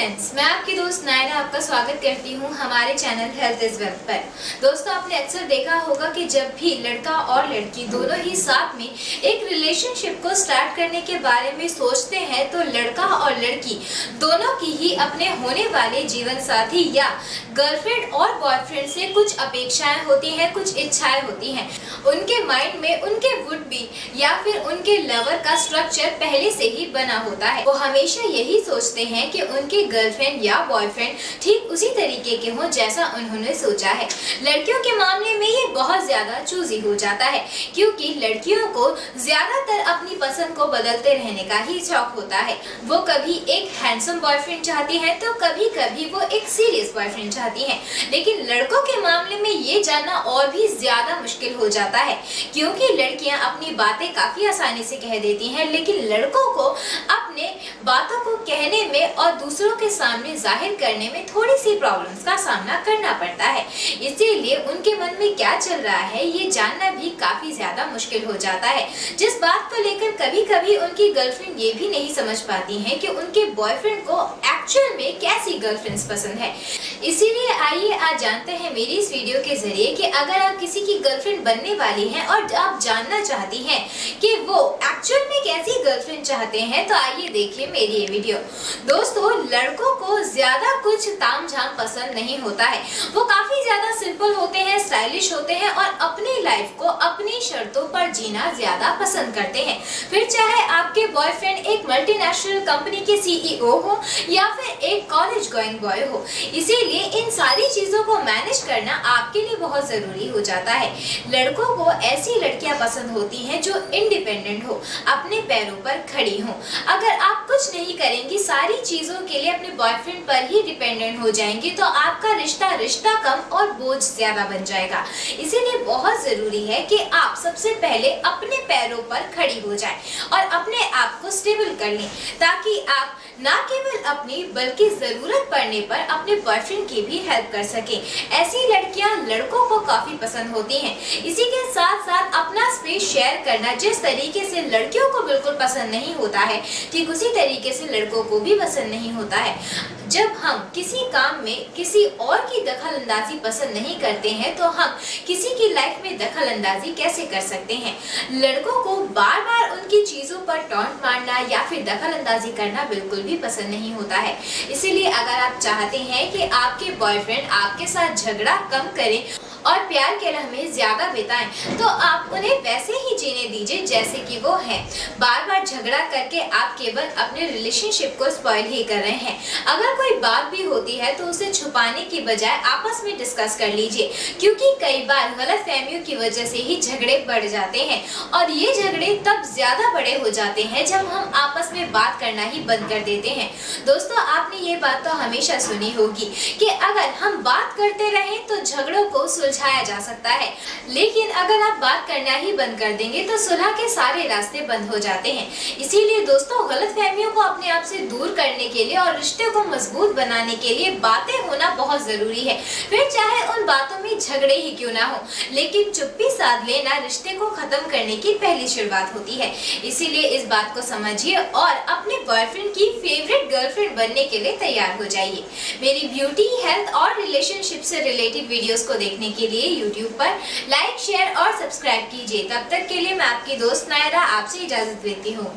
Friends, मैं आपकी दोस्त नायरा आपका स्वागत करती हूं हमारे चैनल हेल्थ इज वेल्थ पर। दोस्तों, आपने अक्सर देखा होगा कि जब भी लड़का और लड़की दोनों ही साथ में एक रिलेशनशिप को स्टार्ट करने के बारे में सोचते हैं तो लड़का और लड़की दोनों की ही अपने होने वाले जीवन साथी या गर्लफ्रेंड और बॉयफ्रेंड से कुछ अपेक्षाएं होती हैं, कुछ इच्छाएं होती हैं। उनके माइंड में उनके वुड बी या फिर उनके लवर का स्ट्रक्चर पहले से ही बना होता है। वो हमेशा यही सोचते हैं कि उनके गर्लफ्रेंड या बॉयफ्रेंड ठीक उसी तरीके के हों जैसा उन्होंने सोचा है। लड़कियों के मामले में ये बहुत ज्यादा चूजी हो जाता है, क्योंकि लड़कियों को ज्यादातर अपनी पसंद को बदलते रहने का ही शौक होता है। वो कभी एक हैंडसम बॉयफ्रेंड चाहती है तो कभी कभी वो एक सीरियस बॉयफ्रेंड चाहती है। लेकिन लड़कों के मामले में ये जानना और भी ज्यादा मुश्किल हो जाता है, क्योंकि लड़कियां अपनी बातें काफी आसानी से कह देती हैं, लेकिन लड़कों को अपने बातों को कहने में और दूसरों के सामने जाहिर करने में थोड़ी सी प्रॉब्लम्स का सामना करना पड़ता है। इसीलिए उनके मन में क्या चल रहा है ये जानना भी काफी ज्यादा मुश्किल हो जाता है, जिस बात को लेकर कभी कभी उनकी गर्लफ्रेंड ये भी नहीं समझ पाती है कि उनके बॉयफ्रेंड को एक्चुअल में कैसी गर्लफ्रेंड्स पसंद है। इसीलिए आइए आज जानते हैं मेरी इस वीडियो के जरिए कि अगर आप किसी की गर्लफ्रेंड बनने वाली हैं और आप जानना चाहती हैं कि वो एक्चुअल में कैसी गर्लफ्रेंड चाहते हैं, तो आइए देखिए मेरी ये वीडियो। दोस्तों, लड़कों को ज्यादा कुछ तामझाम पसंद नहीं होता है। वो काफी ज्यादा सिंपल होते हैं, स्टाइलिश होते हैं और अपनी लाइफ को अपनी शर्तों पर जीना ज्यादा पसंद करते हैं। फिर चाहे आपके बॉयफ्रेंड एक मल्टीनेशनल कंपनी के सीईओ हो या फिर एक कॉलेज गोइंग बॉय हो। इसीलिए इन सारी चीजों को मैनेज करना आपके लिए बहुत जरूरी हो जाता है। लड़कों को ऐसी लड़कियां पसंद होती हैं जो इंडिपेंडेंट हो, अपने पैरों पर खड़ी हो। अगर आप कुछ नहीं करेंगी, सारी चीजों के लिए अपने बॉयफ्रेंड पर ही डिपेंडेंट हो जाएंगी, तो आपका रिश्ता कम और बोझ ज्यादा बन जाएगा। इसीलिए बहुत जरूरी है कि आप सबसे पहले अपने पैरों पर खड़ी हो जाएं और अपने आप को स्टेबल कर लें, ताकि आप न केवल अपनी बल्कि जरूरत पड़ने पर अपने बॉयफ्रेंड की भी हेल्प कर सकें। ऐसी लड़कियां लड़कों को काफी पसंद होती हैं। इसी के साथ साथ अपना स्पेस शेयर करना जिस तरीके से लड़कियों को बिल्कुल पसंद नहीं होता है, ठीक उसी तरीके से लड़कों को भी पसंद नहीं होता है। जब हम किसी काम में किसी और की दखल अंदाजी पसंद नहीं करते हैं, तो हम किसी की लाइफ में दखल अंदाजी कैसे कर सकते हैं। लड़कों को बार बार उनकी चीजों पर टॉन्ट मारना या फिर दखल अंदाजी करना बिल्कुल भी पसंद नहीं होता है। इसीलिए अगर आप चाहते हैं कि आपके बॉयफ्रेंड आपके साथ झगड़ा कम करें और प्यार के लम्हे ज्यादा बिताएं, तो आप उन्हें वैसे ही जीने दीजिए जैसे कि वो है। बार बार झगड़ा करके आप केवल अपने रिलेशनशिप को स्पॉइल ही कर रहे हैं। अगर कोई बात भी होती है तो उसे छुपाने की बजाय आपस में डिस्कस कर लीजिए, क्योंकि कई बार गलतफहमियों की वजह से ही झगड़े बढ़ जाते हैं और ये झगड़े तब ज्यादा बड़े हो जाते हैं जब हम आपस में बात करना ही बंद कर देते हैं। दोस्तों, आपने ये बात तो हमेशा सुनी होगी कि अगर हम बात करते रहें तो झगड़ों को सुलझाया जा सकता है, लेकिन अगर आप बात करना ही बंद कर देंगे तो सुलह के सारे रास्ते बंद हो जाते हैं। इसीलिए दोस्तों, गलतफहमियों को अपने आप से दूर करने के लिए और रिश्ते को मजबूत बनाने के लिए बातें होना बहुत जरूरी है। फिर चाहे उन बातों में झगड़े ही क्यों ना हो, लेकिन चुप्पी साध लेना रिश्ते को खत्म करने की पहली शुरुआत होती है। इसीलिए इस बात को समझिए और अपने बॉयफ्रेंड की फेवरेट गर्लफ्रेंड बनने के लिए तैयार हो जाइए। मेरी ब्यूटी, हेल्थ और रिलेशनशिप से रिलेटेड वीडियोस को देखने के लिए YouTube पर लाइक, शेयर और सब्सक्राइब कीजिए। तब तक के लिए मैं आपकी दोस्त नायरा आपसे इजाजत लेती हूँ।